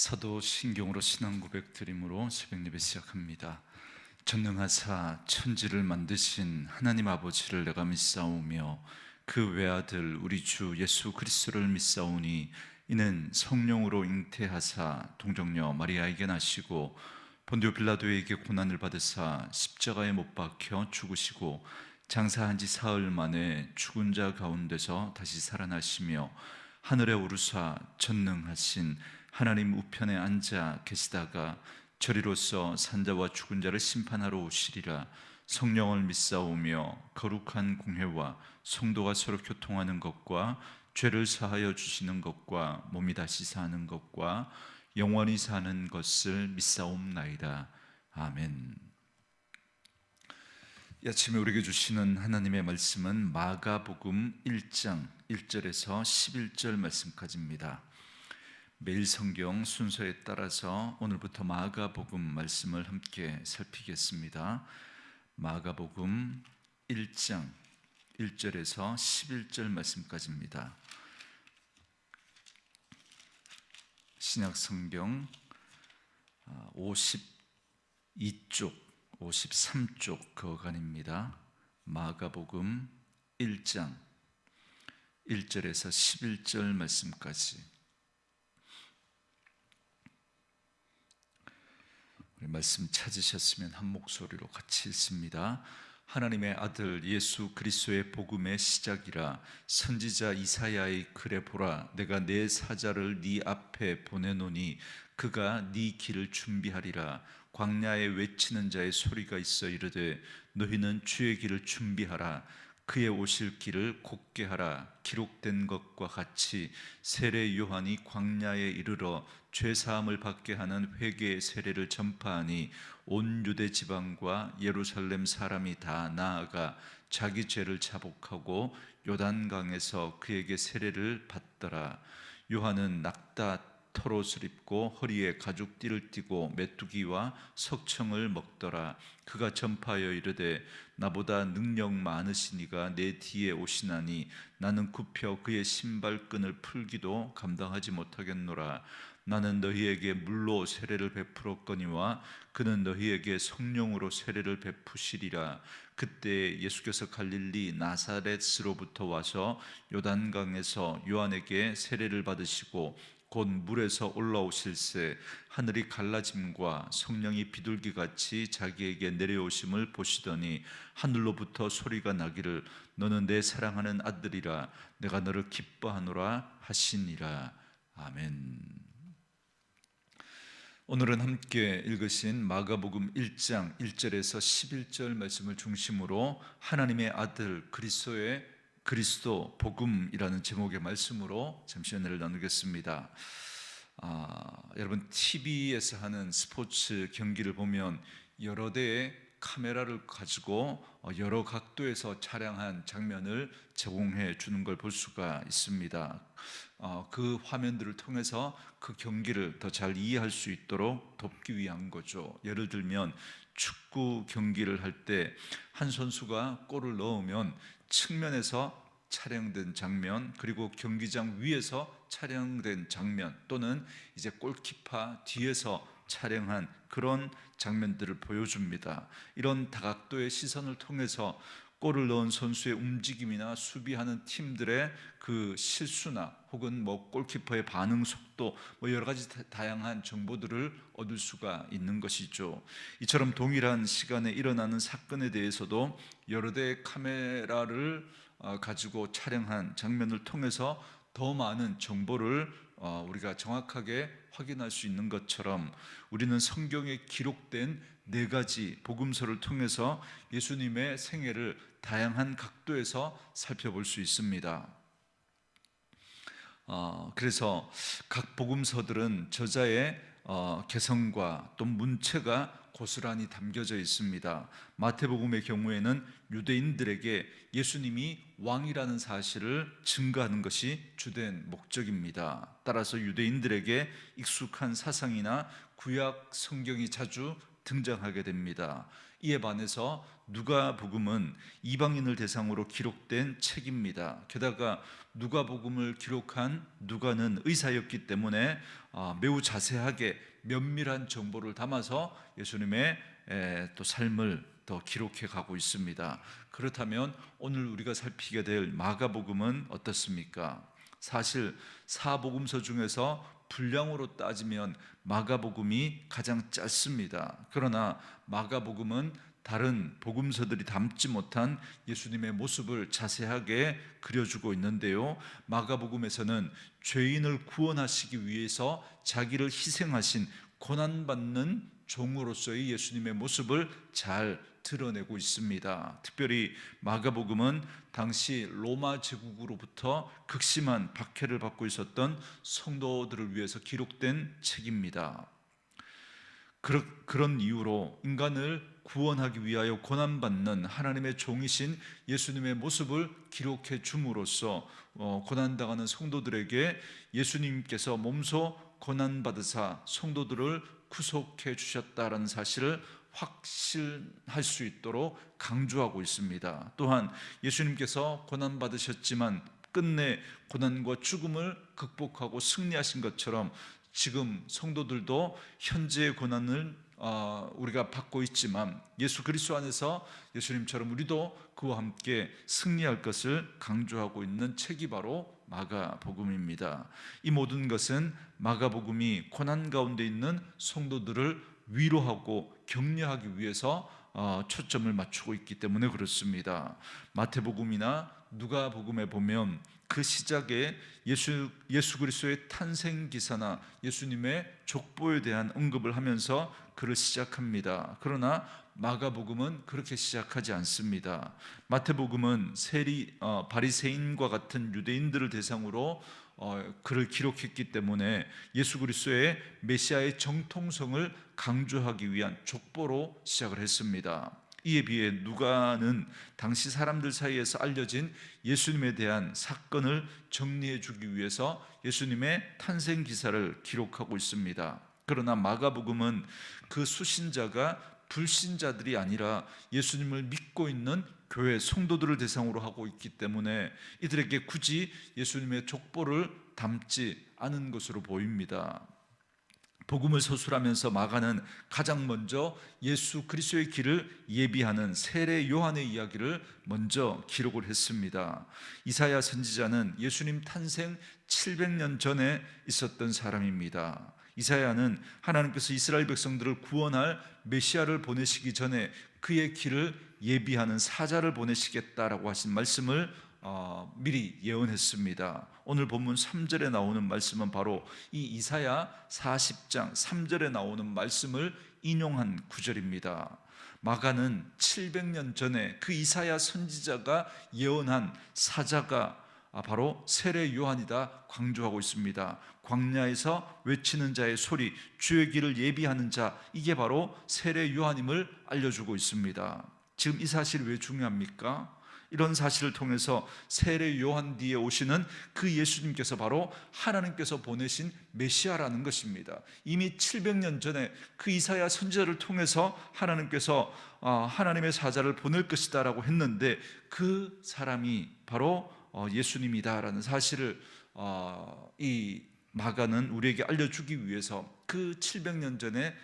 사도신경으로 신앙 고백 드림으로 새벽 예배 시작합니다. 전능하사 천지를 만드신 하나님 아버지를 내가 믿사오며 그 외아들 우리 주 예수 그리스도를 믿사오니 이는 성령으로 잉태하사 동정녀 마리아에게 나시고 본디오 빌라도에게 고난을 받으사 십자가에 못 박혀 죽으시고 장사한 지 사흘 만에 죽은 자 가운데서 다시 살아나시며 하늘에 오르사 전능하신 하나님 우편에 앉아 계시다가 저리로서 산자와 죽은 자를 심판하러 오시리라. 성령을 믿사오며 거룩한 공회와 성도가 서로 교통하는 것과 죄를 사하여 주시는 것과 몸이 다시 사는 것과 영원히 사는 것을 믿사옵나이다. 아멘. 이 아침에 우리에게 주시는 하나님의 말씀은 마가복음 1장 1절에서 11절 말씀까지입니다. 매일 성경 순서에 따라서 오늘부터 마가복음 말씀을 함께 살피겠습니다. 마가복음 1장 1절에서 11절 말씀까지입니다. 신약 성경 52쪽, 53쪽 거간입니다. 마가복음 1장 1절에서 11절 말씀까지. 말씀 찾으셨으면 한 목소리로 같이 읽습니다. 하나님의 아들 예수 그리스도의 복음의 시작이라. 선지자 이사야의 글에 보라, 내가 내 사자를 네 앞에 보내노니 그가 네 길을 준비하리라. 광야에 외치는 자의 소리가 있어 이르되 너희는 주의 길을 준비하라. 그의 오실 길을 곧게 하라. 기록된 것과 같이 세례 요한이 광야에 이르러 죄 사함을 받게 하는 회개의 세례를 전파하니 온 유대 지방과 예루살렘 사람이 다 나아가 자기 죄를 자복하고 요단강에서 그에게 세례를 받더라. 요한은 낙타 털옷을 입고 허리에 가죽띠를 띠고 메뚜기와 석청을 먹더라. 그가 전파하여 이르되 나보다 능력 많으시니가 내 뒤에 오시나니 나는 굽혀 그의 신발끈을 풀기도 감당하지 못하겠노라. 나는 너희에게 물로 세례를 베풀었거니와 그는 너희에게 성령으로 세례를 베푸시리라. 그때 예수께서 갈릴리 나사렛으로부터 와서 요단강에서 요한에게 세례를 받으시고 곧 물에서 올라오실새 하늘이 갈라짐과 성령이 비둘기같이 자기에게 내려오심을 보시더니 하늘로부터 소리가 나기를 너는 내 사랑하는 아들이라 내가 너를 기뻐하노라 하시니라. 아멘. 오늘은 함께 읽으신 마가복음 1장 1절에서 11절 말씀을 중심으로 하나님의 아들 그리스도 복음이라는 제목의 말씀으로 잠시 은혜를 나누겠습니다. 여러분 TV에서 하는 스포츠 경기를 보면 여러 대의 카메라를 가지고 여러 각도에서 촬영한 장면을 제공해 주는 걸 볼 수가 있습니다. 그 화면들을 통해서 그 경기를 더 잘 이해할 수 있도록 돕기 위한 거죠. 예를 들면 축구 경기를 할 때 한 선수가 골을 넣으면 측면에서 촬영된 장면, 그리고 경기장 위에서 촬영된 장면, 또는 이제 골키퍼 뒤에서 촬영한 그런 장면들을 보여줍니다. 이런 다각도의 시선을 통해서 골을 넣은 선수의 움직임이나 수비하는 팀들의 그 실수나 혹은 골키퍼의 반응 속도, 여러 가지 다양한 정보들을 얻을 수가 있는 것이죠. 이처럼 동일한 시간에 일어나는 사건에 대해서도 여러 대의 카메라를 가지고 촬영한 장면을 통해서 더 많은 정보를 우리가 정확하게 확인할 수 있는 것처럼 우리는 성경에 기록된 4가지 복음서를 통해서 예수님의 생애를 다양한 각도에서 살펴볼 수 있습니다. 그래서 각 복음서들은 저자의 개성과 또 문체가 고스란히 담겨져 있습니다. 마태복음의 경우에는 유대인들에게 예수님이 왕이라는 사실을 증거하는 것이 주된 목적입니다. 따라서 유대인들에게 익숙한 사상이나 구약 성경이 자주 등장하게 됩니다. 이에 반해서 누가복음은 이방인을 대상으로 기록된 책입니다. 게다가 누가복음을 기록한 누가는 의사였기 때문에 매우 자세하게 면밀한 정보를 담아서 예수님의 또 삶을 더 기록해 가고 있습니다. 그렇다면 오늘 우리가 살피게 될 마가복음은 어떻습니까? 사실 사복음서 중에서 분량으로 따지면 마가복음이 가장 짧습니다. 그러나 마가복음은 다른 복음서들이 담지 못한 예수님의 모습을 자세하게 그려주고 있는데요, 마가복음에서는 죄인을 구원하시기 위해서 자기를 희생하신 고난받는 종으로서의 예수님의 모습을 잘 드러내고 있습니다. 특별히 마가복음은 당시 로마 제국으로부터 극심한 박해를 받고 있었던 성도들을 위해서 기록된 책입니다. 그런 이유로 인간을 구원하기 위하여 고난받는 하나님의 종이신 예수님의 모습을 기록해 줌으로써 고난당하는 성도들에게 예수님께서 몸소 고난받으사 성도들을 구속해 주셨다라는 사실을 확신할 수 있도록 강조하고 있습니다. 또한 예수님께서 고난받으셨지만 끝내 고난과 죽음을 극복하고 승리하신 것처럼 지금 성도들도 현재의 고난을 우리가 받고 있지만 예수 그리스도 안에서 예수님처럼 우리도 그와 함께 승리할 것을 강조하고 있는 책이 바로 마가복음입니다. 이 모든 것은 마가복음이 고난 가운데 있는 성도들을 위로하고 격려하기 위해서 초점을 맞추고 있기 때문에 그렇습니다. 마태복음이나 누가복음에 보면 그 시작에 예수 그리스도의 탄생 기사나 예수님의 족보에 대한 언급을 하면서 글을 시작합니다. 그러나 마가복음은 그렇게 시작하지 않습니다. 마태복음은 바리새인과 같은 유대인들을 대상으로 글을 기록했기 때문에 예수 그리스도의 메시아의 정통성을 강조하기 위한 족보로 시작을 했습니다. 이에 비해 누가는 당시 사람들 사이에서 알려진 예수님에 대한 사건을 정리해 주기 위해서 예수님의 탄생 기사를 기록하고 있습니다. 그러나 마가복음은 그 수신자가 불신자들이 아니라 예수님을 믿고 있는 교회 성도들을 대상으로 하고 있기 때문에 이들에게 굳이 예수님의 족보를 담지 않은 것으로 보입니다. 복음을 서술하면서 마가는 가장 먼저 예수 그리스도의 길을 예비하는 세례 요한의 이야기를 먼저 기록을 했습니다. 이사야 선지자는 예수님 탄생 700년 전에 있었던 사람입니다. 이사야는 하나님께서 이스라엘 백성들을 구원할 메시아를 보내시기 전에 그의 길을 예비하는 사자를 보내시겠다라고 하신 말씀을 미리 예언했습니다. 오늘 본문 3절에 나오는 말씀은 바로 이 이사야 40장 3절에 나오는 말씀을 인용한 구절입니다. 마가는 700년 전에 그 이사야 선지자가 예언한 사자가 바로 세례 요한이다 강조하고 있습니다. 광야에서 외치는 자의 소리, 주의 길을 예비하는 자, 이게 바로 세례 요한임을 알려주고 있습니다. 지금 이 사실이 왜 중요합니까? 이런 사실을 통해서 세례 요한 뒤에 오시는 그 예수님께서 바로 하나님께서 보내신 메시아라는 것입니다. 이미 700년 전에 그 이사야 선지자를 통해서 하나님께서 하나님의 사자를 보낼 것이다 라고 했는데 그 사람이 바로 예수님이다라는 사실을 이 마가는 우리에게 알려주기 위해서 그 700년 전에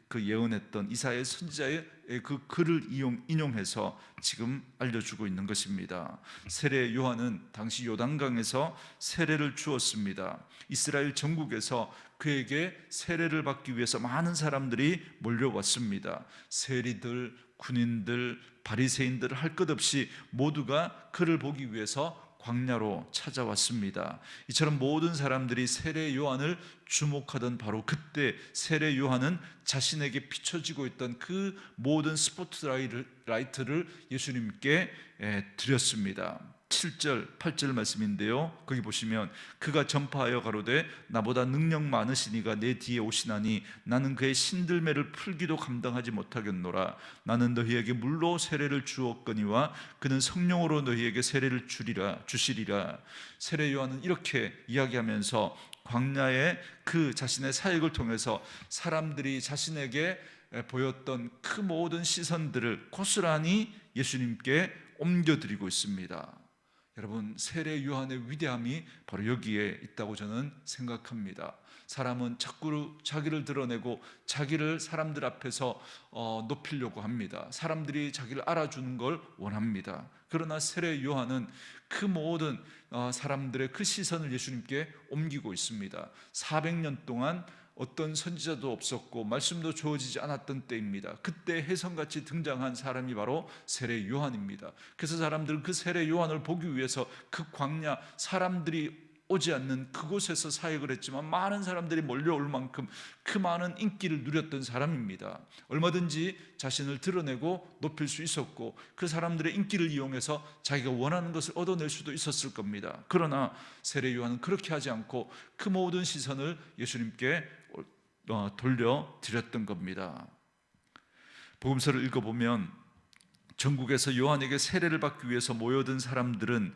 그 예언했던 이사야 선지자의 그 글을 인용해서 지금 알려주고 있는 것입니다. 세례 요한은 당시 요단강에서 세례를 주었습니다. 이스라엘 전국에서 그에게 세례를 받기 위해서 많은 사람들이 몰려왔습니다. 세리들, 군인들, 바리새인들 할 것 없이 모두가 그를 보기 위해서 광야로 찾아왔습니다. 이처럼 모든 사람들이 세례 요한을 주목하던 바로 그때 세례 요한은 자신에게 비춰지고 있던 그 모든 스포트라이트를 예수님께 드렸습니다. 7절, 8절 말씀인데요, 거기 보시면 그가 전파하여 가로되 나보다 능력 많으시니가 내 뒤에 오시나니 나는 그의 신들매를 풀기도 감당하지 못하겠노라. 나는 너희에게 물로 세례를 주었거니와 그는 성령으로 너희에게 세례를 주시리라. 세례 요한은 이렇게 이야기하면서 광야의 그 자신의 사역을 통해서 사람들이 자신에게 보였던 그 모든 시선들을 고스란히 예수님께 옮겨드리고 있습니다. 여러분, 세례 요한의 위대함이 바로 여기에 있다고 저는 생각합니다. 사람은 자꾸 자기를 드러내고 자기를 사람들 앞에서 높이려고 합니다. 사람들이 자기를 알아주는 걸 원합니다. 그러나 세례 요한은 그 모든 사람들의 그 시선을 예수님께 옮기고 있습니다. 400년 동안 어떤 선지자도 없었고 말씀도 주어지지 않았던 때입니다. 그때 혜성같이 등장한 사람이 바로 세례 요한입니다. 그래서 사람들은 그 세례 요한을 보기 위해서 그 광야, 사람들이 오지 않는 그곳에서 사역을 했지만 많은 사람들이 몰려올 만큼 그 많은 인기를 누렸던 사람입니다. 얼마든지 자신을 드러내고 높일 수 있었고 그 사람들의 인기를 이용해서 자기가 원하는 것을 얻어낼 수도 있었을 겁니다. 그러나 세례 요한은 그렇게 하지 않고 그 모든 시선을 예수님께 돌려드렸던 겁니다. 복음서를 읽어보면 전국에서 요한에게 세례를 받기 위해서 모여든 사람들은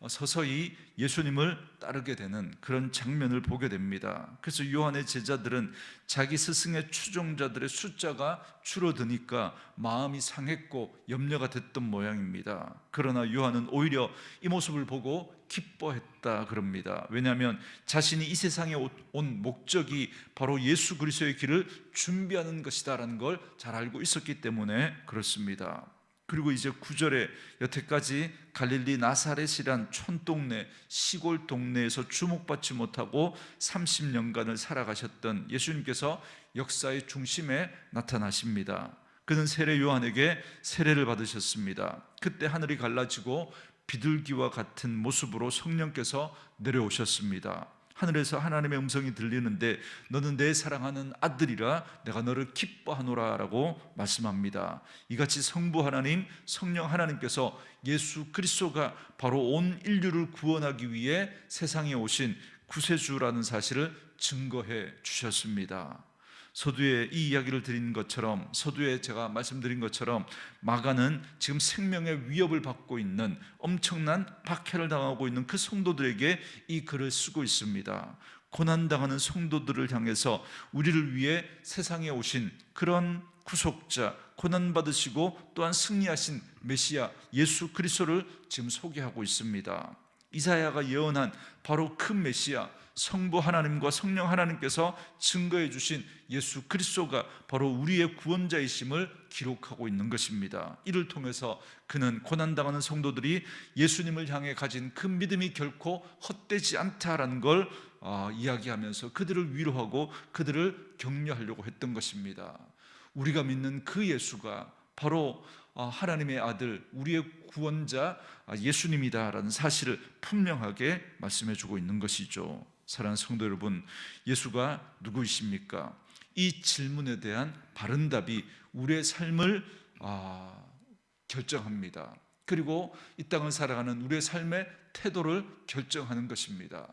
서서히 예수님을 따르게 되는 그런 장면을 보게 됩니다. 그래서 요한의 제자들은 자기 스승의 추종자들의 숫자가 줄어드니까 마음이 상했고 염려가 됐던 모양입니다. 그러나 요한은 오히려 이 모습을 보고 기뻐했다 그럽니다. 왜냐하면 자신이 이 세상에 온 목적이 바로 예수 그리스도의 길을 준비하는 것이다라는 걸 잘 알고 있었기 때문에 그렇습니다. 그리고 이제 9절에 여태까지 갈릴리 나사렛이란 촌동네 시골 동네에서 주목받지 못하고 30년간을 살아가셨던 예수님께서 역사의 중심에 나타나십니다. 그는 세례 요한에게 세례를 받으셨습니다. 그때 하늘이 갈라지고 비둘기와 같은 모습으로 성령께서 내려오셨습니다. 하늘에서 하나님의 음성이 들리는데 너는 내 사랑하는 아들이라 내가 너를 기뻐하노라 라고 말씀합니다. 이같이 성부 하나님, 성령 하나님께서 예수 그리스도가 바로 온 인류를 구원하기 위해 세상에 오신 구세주라는 사실을 증거해 주셨습니다. 서두에 이 이야기를 드린 것처럼, 서두에 제가 말씀드린 것처럼 마가는 지금 생명의 위협을 받고 있는, 엄청난 박해를 당하고 있는 그 성도들에게 이 글을 쓰고 있습니다. 고난당하는 성도들을 향해서 우리를 위해 세상에 오신 그런 구속자, 고난받으시고 또한 승리하신 메시아 예수 그리스도를 지금 소개하고 있습니다. 이사야가 예언한 바로 그 메시아, 성부 하나님과 성령 하나님께서 증거해 주신 예수 그리스도가 바로 우리의 구원자이심을 기록하고 있는 것입니다. 이를 통해서 그는 고난당하는 성도들이 예수님을 향해 가진 그 믿음이 결코 헛되지 않다라는 걸 이야기하면서 그들을 위로하고 그들을 격려하려고 했던 것입니다. 우리가 믿는 그 예수가 바로 하나님의 아들, 우리의 구원자 예수님이다라는 사실을 분명하게 말씀해 주고 있는 것이죠. 사랑하는 성도 여러분, 예수가 누구이십니까? 이 질문에 대한 바른 답이 우리의 삶을 결정합니다. 그리고 이 땅을 살아가는 우리의 삶의 태도를 결정하는 것입니다.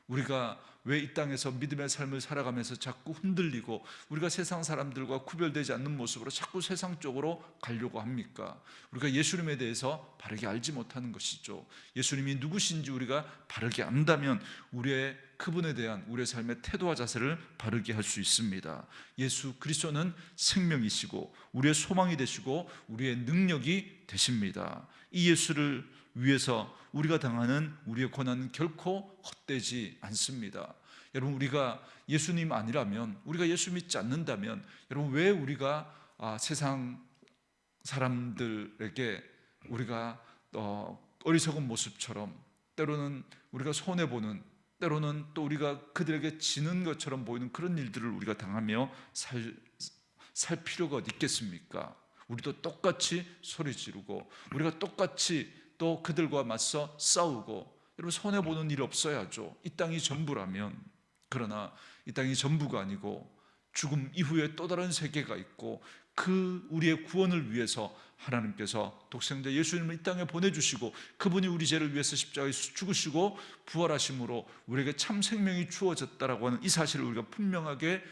우리가 왜 이 땅에서 믿음의 삶을 살아가면서 자꾸 흔들리고 우리가 세상 사람들과 구별되지 않는 모습으로 자꾸 세상 쪽으로 가려고 합니까? 우리가 예수님에 대해서 바르게 알지 못하는 것이죠. 예수님이 누구신지 우리가 바르게 안다면 우리의 그분에 대한 우리의 삶의 태도와 자세를 바르게 할 수 있습니다. 예수 그리스도는 생명이시고 우리의 소망이 되시고 우리의 능력이 되십니다. 이 예수를 위해서 우리가 당하는 우리의 고난은 결코 헛되지 않습니다. 여러분, 우리가 예수님 아니라면, 우리가 예수 믿지 않는다면 여러분 왜 우리가 세상 사람들에게 우리가 어리석은 모습처럼, 때로는 우리가 손해보는, 때로는 또 우리가 그들에게 지는 것처럼 보이는 그런 일들을 우리가 당하며 살 필요가 어디 있겠습니까? 우리도 똑같이 소리 지르고 우리가 똑같이 또 그들과 맞서 싸우고, 여러분 손해보는 일이 없어야죠. 이 땅이 전부라면. 그러나 이 땅이 전부가 아니고 죽음 이후에 또 다른 세계가 있고 그 우리의 구원을 위해서 하나님께서 독생자 예수님을 이 땅에 보내주시고 그분이 우리 죄를 위해서 십자가에서 죽으시고 부활하심으로 우리에게 참 생명이 주어졌다라고 하는 이 사실을 우리가 분명하게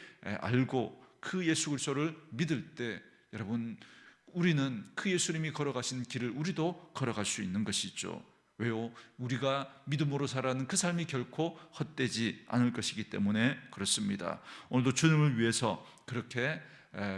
알고 그 예수 그리스도를 믿을 때 여러분, 우리는 그 예수님이 걸어가신 길을 우리도 걸어갈 수 있는 것이죠. 왜요? 우리가 믿음으로 살아가는 그 삶이 결코 헛되지 않을 것이기 때문에 그렇습니다. 오늘도 주님을 위해서 그렇게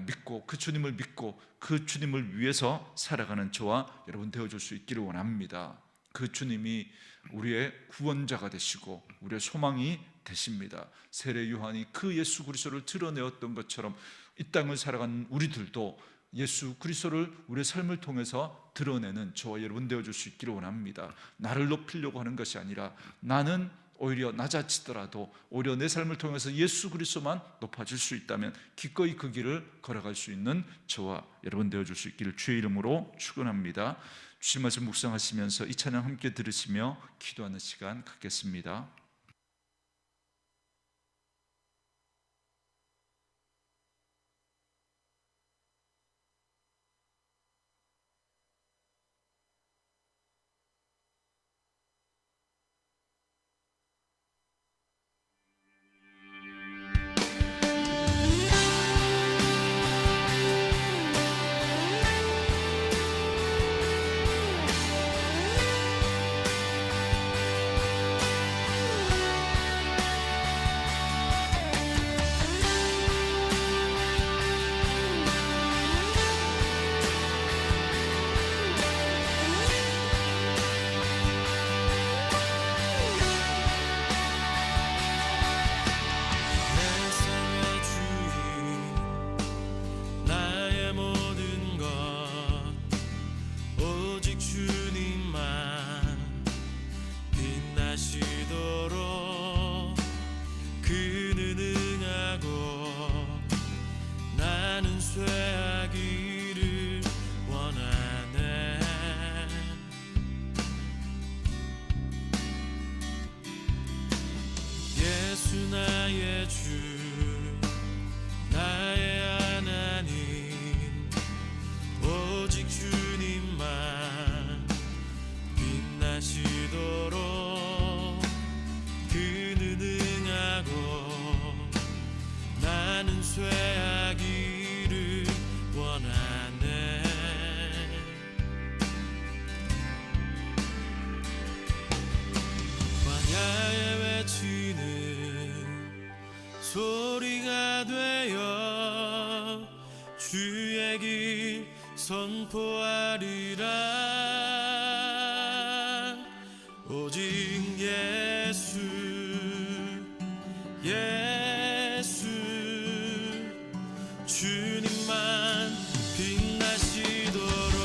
믿고 그 주님을 믿고 그 주님을 위해서 살아가는 저와 여러분 되어줄 수 있기를 원합니다. 그 주님이 우리의 구원자가 되시고 우리의 소망이 되십니다. 세례 요한이 그 예수 그리스도를 드러내었던 것처럼 이 땅을 살아가는 우리들도 예수 그리스도를 우리의 삶을 통해서 드러내는 저와 여러분 되어줄 수 있기를 원합니다. 나를 높이려고 하는 것이 아니라 나는 오히려 낮아지더라도 오히려 내 삶을 통해서 예수 그리스도만 높아질 수 있다면 기꺼이 그 길을 걸어갈 수 있는 저와 여러분 되어줄 수 있기를 주의 이름으로 축원합니다. 주신 말씀 묵상하시면서 이 찬양 함께 들으시며 기도하는 시간 갖겠습니다. 나의 주 나의 하나님 오직 주님만 빛나시도록 그는 응하고 나는 쇠하기를 원하네. 광야에 외치는 소리가 되어 주의 길 선포하리라. 오직 예수 예수 주님만 빛나시도록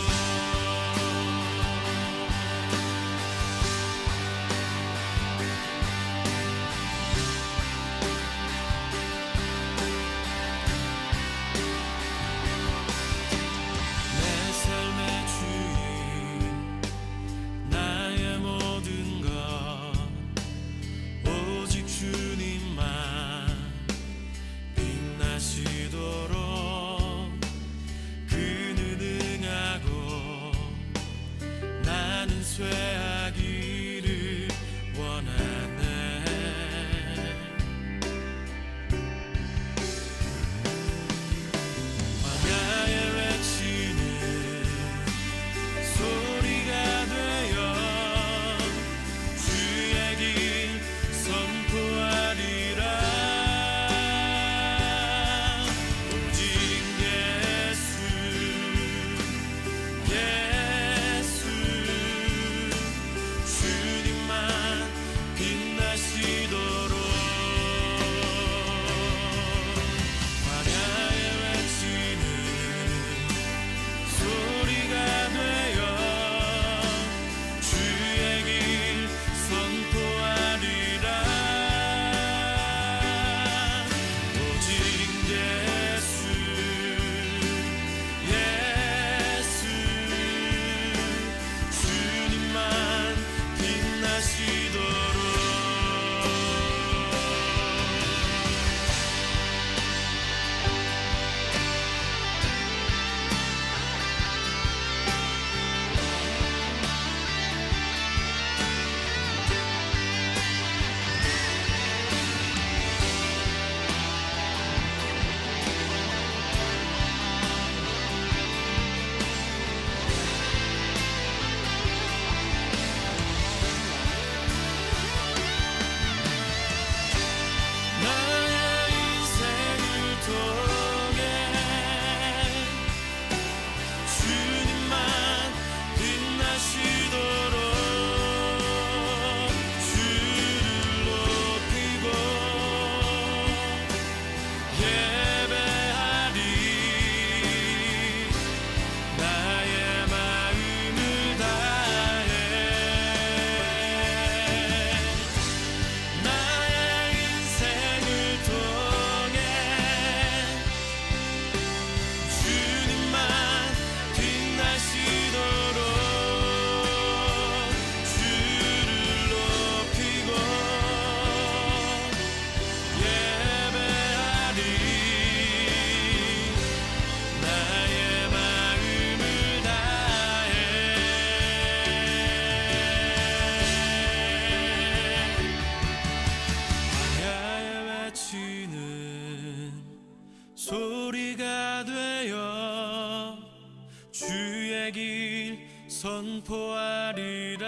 선포하리라.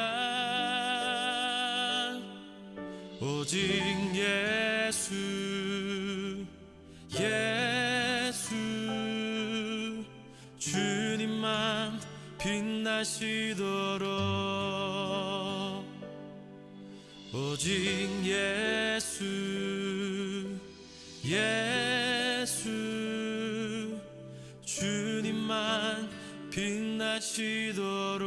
오직 예수 예수 주님만 빛나시도록. 오직 예수 예수 주님만 빛나시도록.